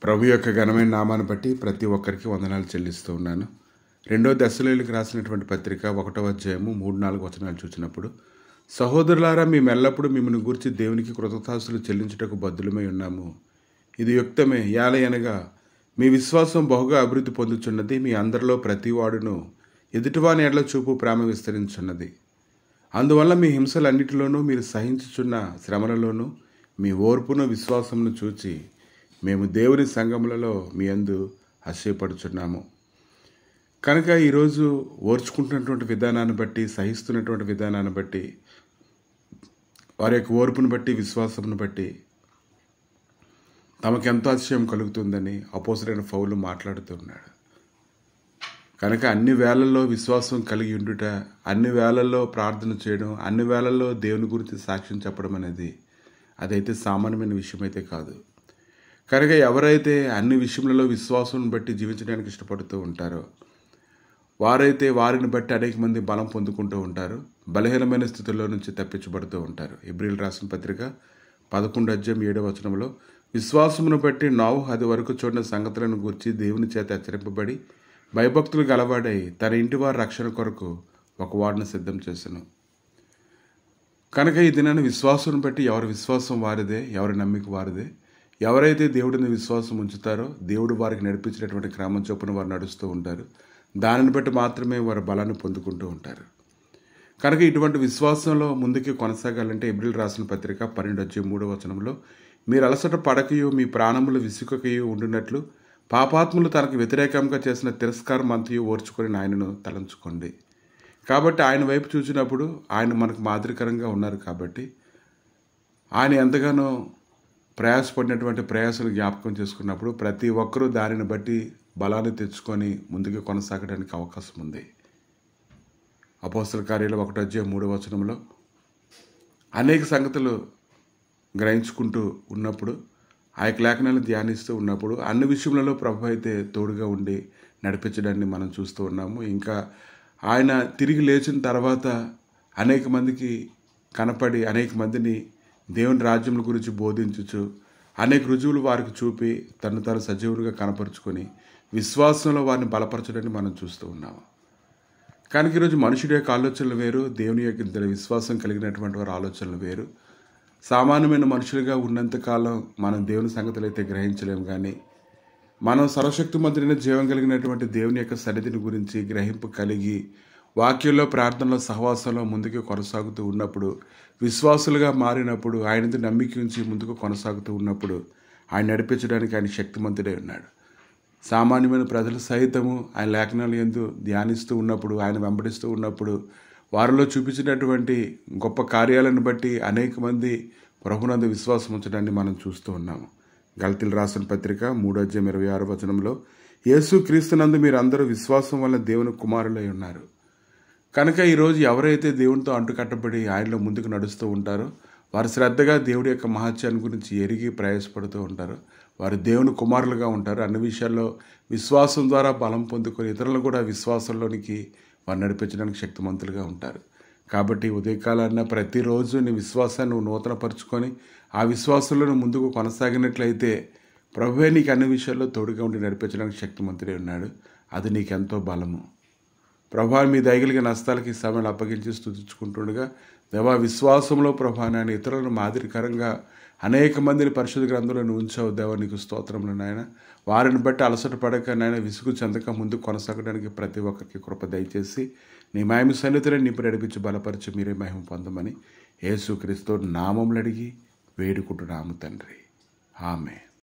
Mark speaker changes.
Speaker 1: ప్రభు యొక్క ఘనమైన నామాన్ని బట్టి ప్రతి ఒక్కరికి వందనాలు చెల్లిస్తూ ఉన్నాను. 2 దశలోనికి రాసినటువంటి పత్రిక 1వ అధ్యాయము 3-4 వచనాలు చూసినప్పుడు, సహోదరులారా, మేమెల్లప్పుడూ మిమ్మల్ని గూర్చి దేవునికి కృతజ్ఞతాస్తుతులు చెల్లించుటకు బద్ధులమై ఉన్నాము. ఇది యుక్తమే. యాలయనగా మీ విశ్వాసం బహుగా అభివృద్ధి పొందుచున్నది. మీ అందరిలో ప్రతి వాడును ఎదుటివాని ఎడల చూపు ప్రేమ విస్తరించున్నది. అందువల్ల మీ హింసలన్నిటిలోనూ మీరు సహించుచున్న శ్రమలలోనూ మీ ఓర్పును విశ్వాసమును చూచి మేము దేవుని సంఘములలో మీ యందు ఆశ్చర్యపడుచున్నాము. కనుక ఈరోజు ఓర్చుకుంటున్నటువంటి విధానాన్ని బట్టి, సహిస్తున్నటువంటి విధానాన్ని బట్టి, వారి యొక్క ఓర్పును బట్టి, విశ్వాసమును బట్టి తమకెంతో అతిశయం కలుగుతుందని అపోస్తలుడైన పౌలు మాట్లాడుతున్నాడు. కనుక అన్ని వేళల్లో విశ్వాసం కలిగి ఉండుట, అన్ని వేళల్లో ప్రార్థన చేయడం, అన్ని వేళల్లో దేవుని గురించి సాక్ష్యం చెప్పడం అనేది అదైతే సామాన్యమైన విషయం అయితే కాదు. కనుక ఎవరైతే అన్ని విషయములలో విశ్వాసం బట్టి జీవించడానికి ఇష్టపడుతూ ఉంటారో వారైతే వారిని బట్టి అనేక మంది బలం పొందుకుంటూ ఉంటారు. బలహీనమైన స్థితిలో నుంచి తప్పించబడుతూ ఉంటారు. హెబ్రీయులకు రాసిన పత్రిక 11వ అధ్యాయం 7వ వచనంలో, విశ్వాసమును బట్టి నోవహు అది వరకు చూడని సంగతులను గురించి దేవుని చేత హెచ్చరింపబడి భయభక్తులు గలవాడై తన ఇంటి వారి రక్షణ కొరకు ఒక వాడిని సిద్ధం చేసెను. కనుక ఈ దినాన్ని విశ్వాసం బట్టి ఎవరి విశ్వాసం వారిదే, ఎవరి నమ్మిక వారిదే. ఎవరైతే దేవుడిని విశ్వాసం ఉంచుతారో దేవుడు వారికి నడిపించినటువంటి క్రమం చొప్పున వారు నడుస్తూ ఉంటారు. దానిని బట్టి మాత్రమే వారు బలాన్ని పొందుకుంటూ ఉంటారు. కనుక ఇటువంటి విశ్వాసంలో ముందుకు కొనసాగాలంటే హెబ్రీయులకు రాసిన పత్రిక 12వ అధ్యాయం 3వ వచనంలో, మీరు అలసట పడకయు మీ ప్రాణములు విసుకకయు ఉండునట్లు పాపాత్ములు తనకు వ్యతిరేకంగా చేసిన తిరస్కారం అంతయు ఓర్చుకొని ఆయనను తలంచుకోండి. కాబట్టి ఆయన వైపు చూసినప్పుడు ఆయన మనకు మాదిరికరంగా ఉన్నారు. కాబట్టి ఆయన ఎంతగానో ప్రయాసపడినటువంటి ప్రయాసాలు జ్ఞాపకం చేసుకున్నప్పుడు ప్రతి ఒక్కరూ దానిని బట్టి బలాన్ని తెచ్చుకొని ముందుకు కొనసాగడానికి అవకాశం ఉంది. అపోస్తల కార్యాలు 1వ అధ్యాయం 3వ వచనంలో అనేక సంగతులు గ్రహించుకుంటూ ఉన్నప్పుడు, ఆ యొక్క లేఖనాలను ధ్యానిస్తూ ఉన్నప్పుడు అన్ని విషయములలో ప్రభు అయితే తోడుగా ఉండి నడిపించడాన్ని మనం చూస్తూ ఉన్నాము. ఇంకా ఆయన తిరిగి లేచిన తర్వాత అనేక మందికి కనపడి అనేక మందిని దేవుని రాజ్యముల గురించి బోధించుచు అనేక రుజువులు వారికి చూపి తను సజీవులుగా కనపరుచుకొని విశ్వాసంలో వారిని బలపరచడాన్ని మనం చూస్తూ ఉన్నాము. కానీ ఈరోజు మనుషుడి యొక్క ఆలోచనలు వేరు, దేవుని యొక్క విశ్వాసం కలిగినటువంటి వారి ఆలోచనలు వేరు. సామాన్యమైన మనుషులుగా ఉన్నంతకాలం మనం దేవుని సంగతులు అయితే గ్రహించలేము. కానీ మనం సర్వశక్తిమంతుడైన జీవం కలిగినటువంటి దేవుని యొక్క సన్నిధిని గురించి గ్రహింపు కలిగి వాక్యంలో, ప్రార్థనలో, సహవాసంలో ముందుకు కొనసాగుతూ ఉన్నప్పుడు, విశ్వాసులుగా మారినప్పుడు, ఆయనతో నమ్మిక ఉంచి ముందుకు కొనసాగుతూ ఉన్నప్పుడు ఆయన నడిపించడానికి ఆయన శక్తిమంతుడై ఉన్నాడు. సామాన్యమైన ప్రజలు సైతము ఆయన లేఖనాలు యందు ధ్యానిస్తూ ఉన్నప్పుడు, ఆయన వెంబడిస్తూ ఉన్నప్పుడు వారిలో చూపించినటువంటి గొప్ప కార్యాలను బట్టి అనేక మంది ప్రభునందు విశ్వాసం ఉంచడాన్ని మనం చూస్తూ ఉన్నాము. గలతీయులకు రాసిన పత్రిక 3వ అధ్యాయం 26వ వచనంలో, యేసు క్రీస్తునందు మీరు అందరూ విశ్వాసం వల్ల దేవుని కుమారులై ఉన్నారు. కనుక ఈరోజు ఎవరైతే దేవునితో అంటుకట్టబడి ఆయనలో ముందుకు నడుస్తూ ఉంటారో వారు శ్రద్ధగా దేవుడి యొక్క మహత్యాన్ని గురించి ఎరిగి ప్రయాసపడుతూ ఉంటారు. వారు దేవుని కుమారులుగా ఉంటారు. అన్ని విషయాల్లో విశ్వాసం ద్వారా బలం పొందుకొని ఇతరులను కూడా విశ్వాసంలోనికి వారు నడిపించడానికి శక్తిమంతులుగా ఉంటారు. కాబట్టి ఉదయకాలాన్న ప్రతిరోజు నీ విశ్వాసాన్ని నువ్వు నూతనపరుచుకొని ఆ విశ్వాసంలో ముందుకు కొనసాగినట్లయితే ప్రభువే నీకు అన్ని విషయాల్లో తోడుగా ఉండి నడిపించడానికి శక్తిమంతుడే ఉన్నాడు. అది నీకెంతో బలము. ప్రభా, మీ దయగలిగిన నష్టాలకి సమయాలు అప్పగించి స్తుతించుకుంటుండగా, దేవా విశ్వాసంలో ప్రభా నాయన ఇతరులను మాదిరికరంగా అనేక మందిని పరిశుద్ధ గ్రంథంలో నువ్వు ఉంచావు. దేవా నీకు స్తోత్రములు నాయన. వారిని బట్టి అలసట పడక నాయన విసుగు చెందక ముందుకు కొనసాగడానికి ప్రతి ఒక్కరికి కృప దయచేసి నీ మహిమ సన్నిధిని నింపి నడిపించి బలపరిచి మీరే మహిమ పొందమని యేసుక్రీస్తు నామములు అడిగి వేడుకుంటున్నాము తండ్రి. ఆమేన్.